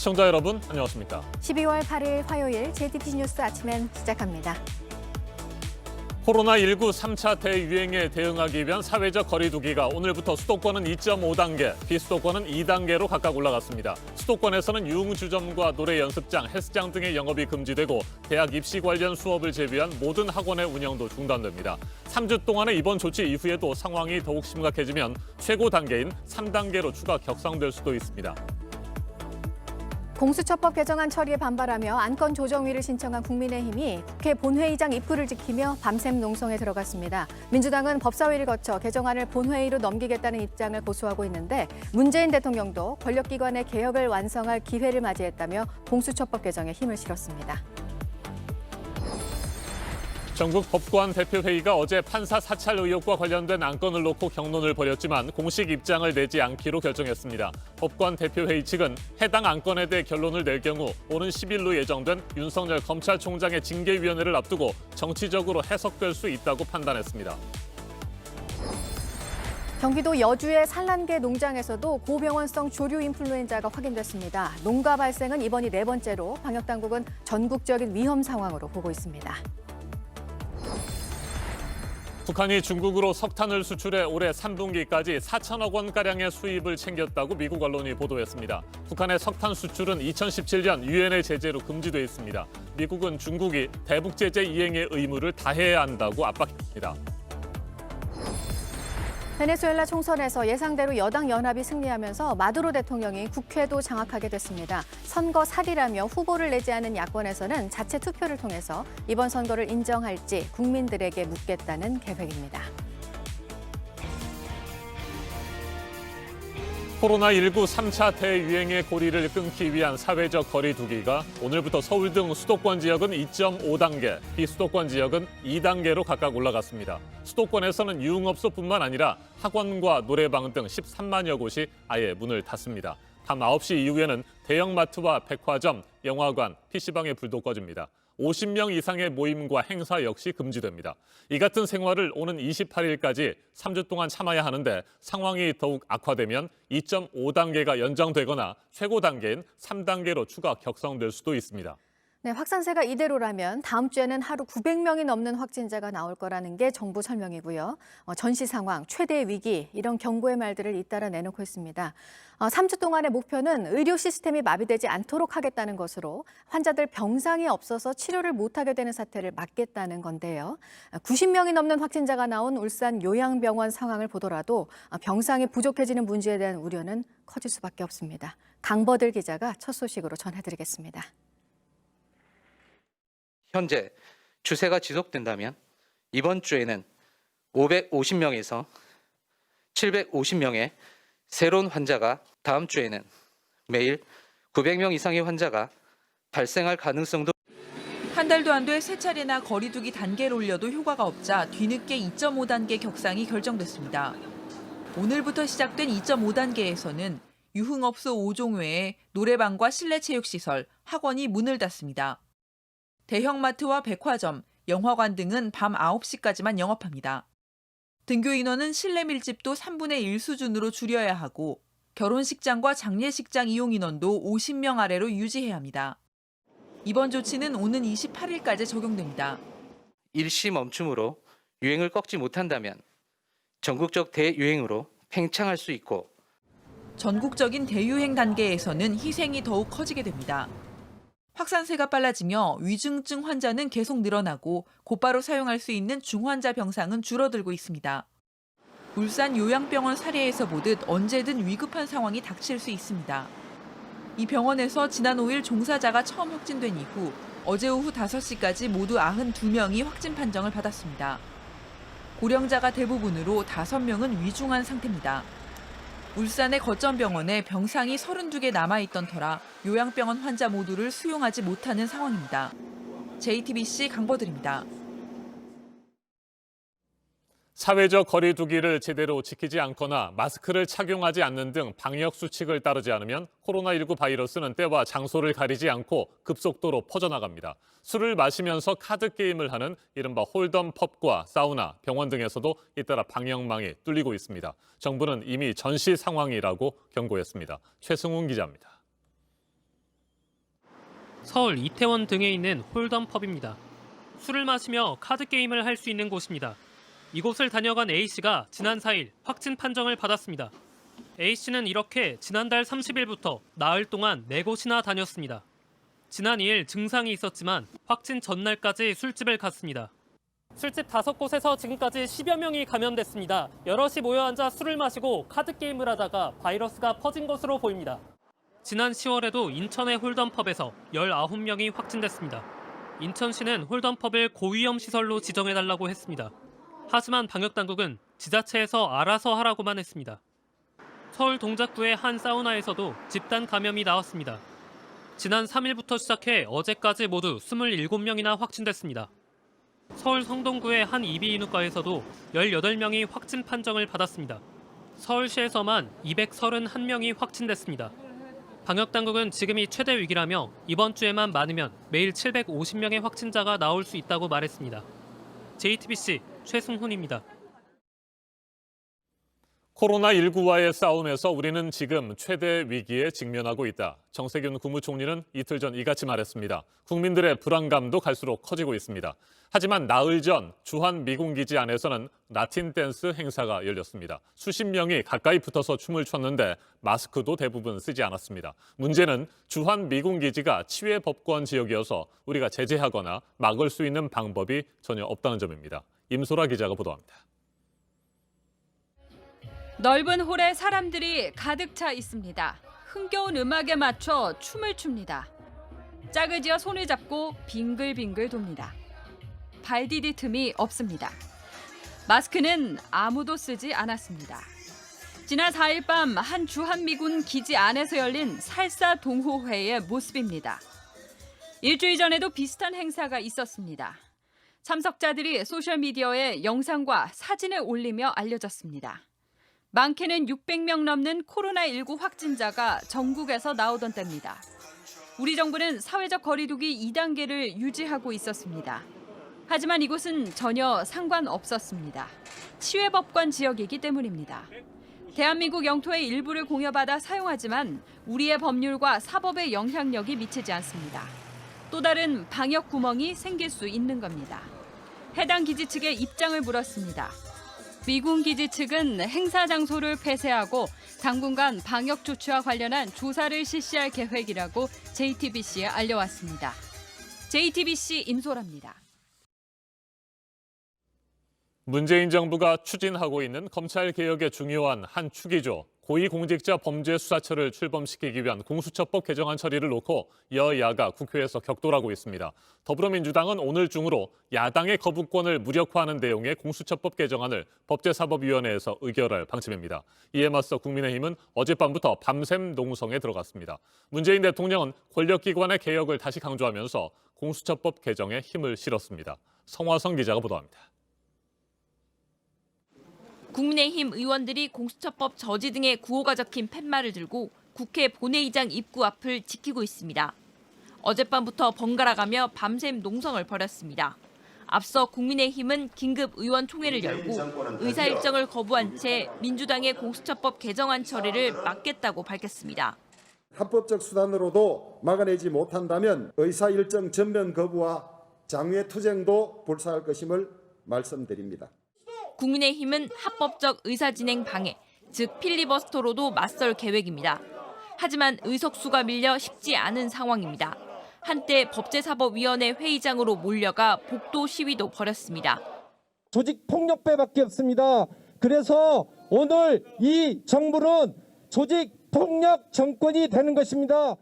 시청자 여러분, 안녕하십니까? 12월 8일 화요일 JTBC 뉴스 아침엔 시작합니다. 코로나19 3차 대유행에 대응하기 위한 사회적 거리 두기가 오늘부터 수도권은 2.5단계, 비수도권은 2단계로 각각 올라갔습니다. 수도권에서는 유흥주점과 노래 연습장, 헬스장 등의 영업이 금지되고 대학 입시 관련 수업을 제외한 모든 학원의 운영도 중단됩니다. 3주 동안의 이번 조치 이후에도 상황이 더욱 심각해지면 최고 단계인 3단계로 추가 격상될 수도 있습니다. 공수처법 개정안 처리에 반발하며 안건 조정위를 신청한 국민의힘이 국회 본회의장 입구를 지키며 밤샘 농성에 들어갔습니다. 민주당은 법사위를 거쳐 개정안을 본회의로 넘기겠다는 입장을 고수하고 있는데 문재인 대통령도 권력기관의 개혁을 완성할 기회를 맞이했다며 공수처법 개정에 힘을 실었습니다. 전국 법관 대표회의가 어제 판사 사찰 의혹과 관련된 안건을 놓고 경론을 벌였지만 공식 입장을 내지 않기로 결정했습니다. 법관 대표회의 측은 해당 안건에 대해 결론을 낼 경우 오는 10일로 예정된 윤석열 검찰총장의 징계위원회를 앞두고 정치적으로 해석될 수 있다고 판단했습니다. 경기도 여주의 산란계 농장에서도 고병원성 조류 인플루엔자가 확인됐습니다. 농가 발생은 이번이 네 번째로 방역당국은 전국적인 위험 상황으로 보고 있습니다. 북한이 중국으로 석탄을 수출해 올해 3분기까지 4천억 원가량의 수입을 챙겼다고 미국 언론이 보도했습니다. 북한의 석탄 수출은 2017년 유엔의 제재로 금지돼 있습니다. 미국은 중국이 대북 제재 이행의 의무를 다해야 한다고 압박했습니다. 베네수엘라 총선에서 예상대로 여당 연합이 승리하면서 마두로 대통령이 국회도 장악하게 됐습니다. 선거 살이라며 후보를 내지 않은 야권에서는 자체 투표를 통해서 이번 선거를 인정할지 국민들에게 묻겠다는 계획입니다. 코로나19 3차 대유행의 고리를 끊기 위한 사회적 거리 두기가 오늘부터 서울 등 수도권 지역은 2.5단계, 비수도권 지역은 2단계로 각각 올라갔습니다. 수도권에서는 유흥업소뿐만 아니라 학원과 노래방 등 13만여 곳이 아예 문을 닫습니다. 밤 9시 이후에는 대형마트와 백화점, 영화관, PC방의 불도 꺼집니다. 50명 이상의 모임과 행사 역시 금지됩니다. 이 같은 생활을 오는 28일까지 3주 동안 참아야 하는데 상황이 더욱 악화되면 2.5단계가 연장되거나 최고 단계인 3단계로 추가 격상될 수도 있습니다. 네, 확산세가 이대로라면 다음 주에는 하루 900명이 넘는 확진자가 나올 거라는 게 정부 설명이고요. 전시 상황, 최대 위기 이런 경고의 말들을 잇따라 내놓고 있습니다. 3주 동안의 목표는 의료 시스템이 마비되지 않도록 하겠다는 것으로 환자들 병상이 없어서 치료를 못하게 되는 사태를 막겠다는 건데요. 90명이 넘는 확진자가 나온 울산 요양병원 상황을 보더라도 병상이 부족해지는 문제에 대한 우려는 커질 수밖에 없습니다. 강버들 기자가 첫 소식으로 전해드리겠습니다. 현재 추세가 지속된다면 이번 주에는 550명에서 750명의 새로운 환자가, 다음 주에는 매일 900명 이상의 환자가 발생할 가능성도. 한 달도 안 돼 세 차례나 거리 두기 단계를 올려도 효과가 없자 뒤늦게 2.5단계 격상이 결정됐습니다. 오늘부터 시작된 2.5단계에서는 유흥업소 5종 외에 노래방과 실내체육시설, 학원이 문을 닫습니다. 대형마트와 백화점, 영화관 등은 밤 9시까지만 영업합니다. 등교 인원은 실내 밀집도 3분의 1 수준으로 줄여야 하고 결혼식장과 장례식장 이용 인원도 50명 아래로 유지해야 합니다. 이번 조치는 오는 28일까지 적용됩니다. 일시 멈춤으로 유행을 꺾지 못한다면 전국적 대유행으로 팽창할 수 있고, 전국적인 대유행 단계에서는 희생이 더욱 커지게 됩니다. 확산세가 빨라지며 위중증 환자는 계속 늘어나고 곧바로 사용할 수 있는 중환자 병상은 줄어들고 있습니다. 울산 요양병원 사례에서 보듯 언제든 위급한 상황이 닥칠 수 있습니다. 이 병원에서 지난 5일 종사자가 처음 확진된 이후 어제 오후 5시까지 모두 92명이 확진 판정을 받았습니다. 고령자가 대부분으로 5명은 위중한 상태입니다. 울산의 거점 병원에 병상이 32개 남아있던 터라 요양병원 환자 모두를 수용하지 못하는 상황입니다. JTBC 강버들입니다. 사회적 거리 두기를 제대로 지키지 않거나 마스크를 착용하지 않는 등 방역 수칙을 따르지 않으면 코로나19 바이러스는 때와 장소를 가리지 않고 급속도로 퍼져나갑니다. 술을 마시면서 카드 게임을 하는 이른바 홀덤 펍과 사우나, 병원 등에서도 잇따라 방역망이 뚫리고 있습니다. 정부는 이미 전시 상황이라고 경고했습니다. 최승훈 기자입니다. 서울 이태원 등에 있는 홀덤 펍입니다. 술을 마시며 카드 게임을 할 수 있는 곳입니다. 이곳을 다녀간 A씨가 지난 4일 확진 판정을 받았습니다. A씨는 이렇게 지난달 30일부터 나흘 동안 4곳이나 다녔습니다. 지난 2일 증상이 있었지만 확진 전날까지 술집을 갔습니다. 술집 5곳에서 지금까지 10여 명이 감염됐습니다. 여럿이 모여 앉아 술을 마시고 카드 게임을 하다가 바이러스가 퍼진 것으로 보입니다. 지난 10월에도 인천의 홀덤펍에서 19명이 확진됐습니다. 인천시는 홀덤펍을 고위험 시설로 지정해달라고 했습니다. 하지만 방역당국은 지자체에서 알아서 하라고만 했습니다. 서울 동작구의 한 사우나에서도 집단 감염이 나왔습니다. 지난 3일부터 시작해 어제까지 모두 27명이나 확진됐습니다. 서울 성동구의 한 이비인후과에서도 18명이 확진 판정을 받았습니다. 서울시에서만 231명이 확진됐습니다. 방역당국은 지금이 최대 위기라며 이번 주에만 많으면 매일 750명의 확진자가 나올 수 있다고 말했습니다. JTBC 최승훈입니다. 코로나19와의 싸움에서 우리는 지금 최대 위기에 직면하고 있다. 정세균 국무총리는 이틀 전 이같이 말했습니다. 국민들의 불안감도 갈수록 커지고 있습니다. 하지만 나흘 전 주한 미군기지 안에서는 라틴 댄스 행사가 열렸습니다. 수십 명이 가까이 붙어서 춤을 췄는데 마스크도 대부분 쓰지 않았습니다. 문제는 주한 미군기지가 치외 법권 지역이어서 우리가 제재하거나 막을 수 있는 방법이 전혀 없다는 점입니다. 임소라 기자가 보도합니다. 넓은 홀에 사람들이 가득 차 있습니다. 흥겨운 음악에 맞춰 춤을 춥니다. 짝을 지어 손을 잡고 빙글빙글 돕니다. 발 디딜 틈이 없습니다. 마스크는 아무도 쓰지 않았습니다. 지난 4일 밤 한 주한미군 기지 안에서 열린 살사 동호회의 모습입니다. 일주일 전에도 비슷한 행사가 있었습니다. 참석자들이 소셜미디어에 영상과 사진을 올리며 알려졌습니다. 많게는 600명 넘는 코로나19 확진자가 전국에서 나오던 때입니다. 우리 정부는 사회적 거리두기 2단계를 유지하고 있었습니다. 하지만 이곳은 전혀 상관없었습니다. 치외법권 지역이기 때문입니다. 대한민국 영토의 일부를 공여받아 사용하지만 우리의 법률과 사법의 영향력이 미치지 않습니다. 또 다른 방역 구멍이 생길 수 있는 겁니다. 해당 기지 측에 입장을 물었습니다. 미군 기지 측은 행사 장소를 폐쇄하고 당분간 방역 조치와 관련한 조사를 실시할 계획이라고 JTBC에 알려왔습니다. JTBC 임소라입니다. 문재인 정부가 추진하고 있는 검찰개혁의 중요한 한 축이죠. 고위공직자 범죄수사처를 출범시키기 위한 공수처법 개정안 처리를 놓고 여야가 국회에서 격돌하고 있습니다. 더불어민주당은 오늘 중으로 야당의 거부권을 무력화하는 내용의 공수처법 개정안을 법제사법위원회에서 의결할 방침입니다. 이에 맞서 국민의힘은 어젯밤부터 밤샘 농성에 들어갔습니다. 문재인 대통령은 권력기관의 개혁을 다시 강조하면서 공수처법 개정에 힘을 실었습니다. 성화성 기자가 보도합니다. 국민의힘 의원들이 공수처법 저지 등의 구호가 적힌 팻말을 들고 국회 본회의장 입구 앞을 지키고 있습니다. 어젯밤부터 번갈아가며 밤샘 농성을 벌였습니다. 앞서 국민의힘은 긴급 의원총회를 열고 의사 일정을 거부한 채 민주당의 공수처법 개정안 처리를 막겠다고 밝혔습니다. 합법적 수단으로도 막아내지 못한다면 의사 일정 전면 거부와 장외 투쟁도 불사할 것임을 말씀드립니다. 국민의힘은 합법적 의사진행 방해, 즉 필리버스터로도 맞설 계획입니다. 하지만 의석수가 밀려 쉽지 않은 상황입니다. 한때 법제사법위원회 회의장으로 몰려가 복도 시위도 벌였습니다. 조직폭력배밖에 없습니다. 그래서 오늘 이 정부는 조직폭력 정권이 되는 것입니다.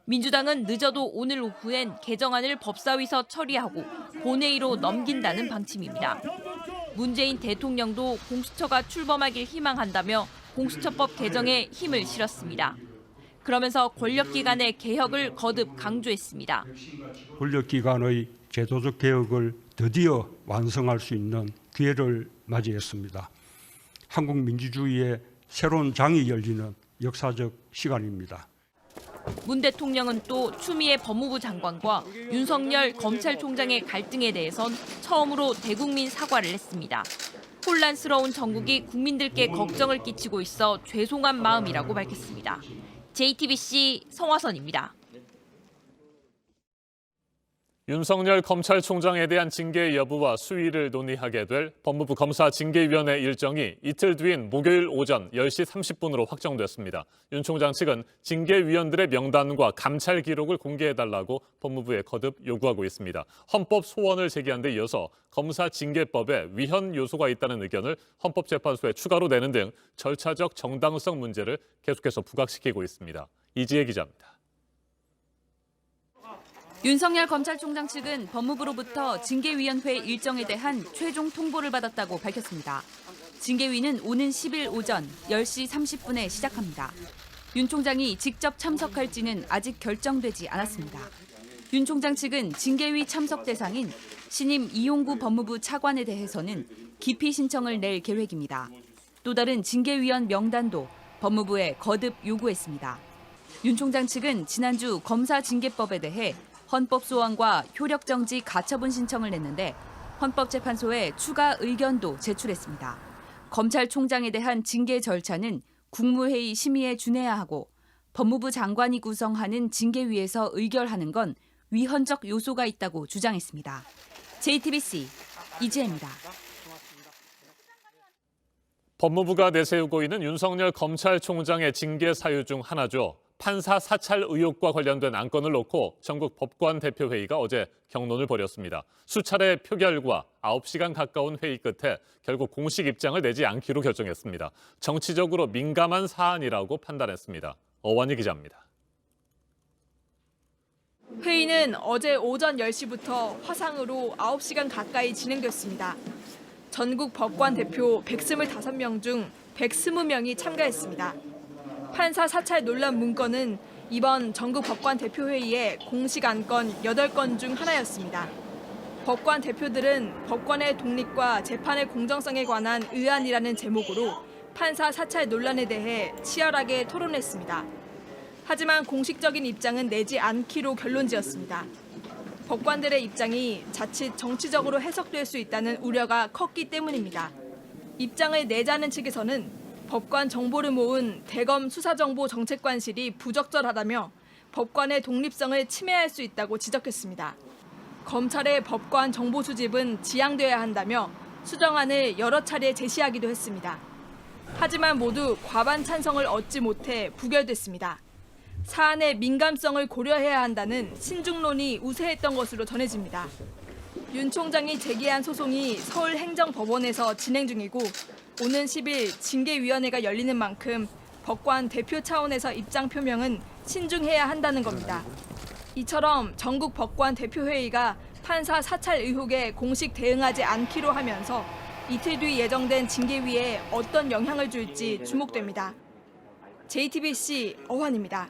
민주당은 늦어도 오늘 오후엔 개정안을 법사위에서 처리하고 본회의로 넘긴다는 방침입니다. 문재인 대통령도 공수처가 출범하길 희망한다며 공수처법 개정에 힘을 실었습니다. 그러면서 권력기관의 개혁을 거듭 강조했습니다. 권력기관의 제도적 개혁을 드디어 완성할 수 있는 기회를 맞이했습니다. 한국 민주주의의 새로운 장이 열리는 역사적 시간입니다. 문 대통령은 또 추미애 법무부 장관과 윤석열 검찰총장의 갈등에 대해선 처음으로 대국민 사과를 했습니다. 혼란스러운 정국이 국민들께 걱정을 끼치고 있어 죄송한 마음이라고 밝혔습니다. JTBC 성화선입니다. 윤석열 검찰총장에 대한 징계 여부와 수위를 논의하게 될 법무부 검사징계위원회 일정이 이틀 뒤인 목요일 오전 10시 30분으로 확정됐습니다. 윤 총장 측은 징계위원들의 명단과 감찰 기록을 공개해달라고 법무부에 거듭 요구하고 있습니다. 헌법 소원을 제기한 데 이어서 검사징계법에 위헌 요소가 있다는 의견을 헌법재판소에 추가로 내는 등 절차적 정당성 문제를 계속해서 부각시키고 있습니다. 이지혜 기자입니다. 윤석열 검찰총장 측은 법무부로부터 징계위원회 일정에 대한 최종 통보를 받았다고 밝혔습니다. 징계위는 오는 10일 오전 10시 30분에 시작합니다. 윤 총장이 직접 참석할지는 아직 결정되지 않았습니다. 윤 총장 측은 징계위 참석 대상인 신임 이용구 법무부 차관에 대해서는 기피 신청을 낼 계획입니다. 또 다른 징계위원 명단도 법무부에 거듭 요구했습니다. 윤 총장 측은 지난주 검사징계법에 대해 헌법소원과 효력정지 가처분 신청을 냈는데 헌법재판소에 추가 의견도 제출했습니다. 검찰총장에 대한 징계 절차는 국무회의 심의에 준해야 하고 법무부 장관이 구성하는 징계위에서 의결하는 건 위헌적 요소가 있다고 주장했습니다. JTBC 이지혜입니다. 법무부가 내세우고 있는 윤석열 검찰총장의 징계 사유 중 하나죠. 판사 사찰 의혹과 관련된 안건을 놓고 전국 법관 대표회의가 어제 경론을 벌였습니다. 수차례 표결과 9시간 가까운 회의 끝에 결국 공식 입장을 내지 않기로 결정했습니다. 정치적으로 민감한 사안이라고 판단했습니다. 어완희 기자입니다. 회의는 어제 오전 10시부터 화상으로 9시간 가까이 진행됐습니다. 전국 법관 대표 125명 중 120명이 참가했습니다. 판사 사찰 논란 문건은 이번 전국 법관 대표회의의 공식 안건 8건 중 하나였습니다. 법관 대표들은 법관의 독립과 재판의 공정성에 관한 의안이라는 제목으로 판사 사찰 논란에 대해 치열하게 토론했습니다. 하지만 공식적인 입장은 내지 않기로 결론지었습니다. 법관들의 입장이 자칫 정치적으로 해석될 수 있다는 우려가 컸기 때문입니다. 입장을 내자는 측에서는 법관 정보를 모은 대검 수사정보정책관실이 부적절하다며 법관의 독립성을 침해할 수 있다고 지적했습니다. 검찰의 법관 정보 수집은 지양돼야 한다며 수정안을 여러 차례 제시하기도 했습니다. 하지만 모두 과반 찬성을 얻지 못해 부결됐습니다. 사안의 민감성을 고려해야 한다는 신중론이 우세했던 것으로 전해집니다. 윤 총장이 제기한 소송이 서울행정법원에서 진행 중이고 오는 10일 징계위원회가 열리는 만큼 법관 대표 차원에서 입장 표명은 신중해야 한다는 겁니다. 이처럼 전국 법관 대표회의가 판사 사찰 의혹에 공식 대응하지 않기로 하면서 이틀 뒤 예정된 징계위에 어떤 영향을 줄지 주목됩니다. JTBC 어환입니다.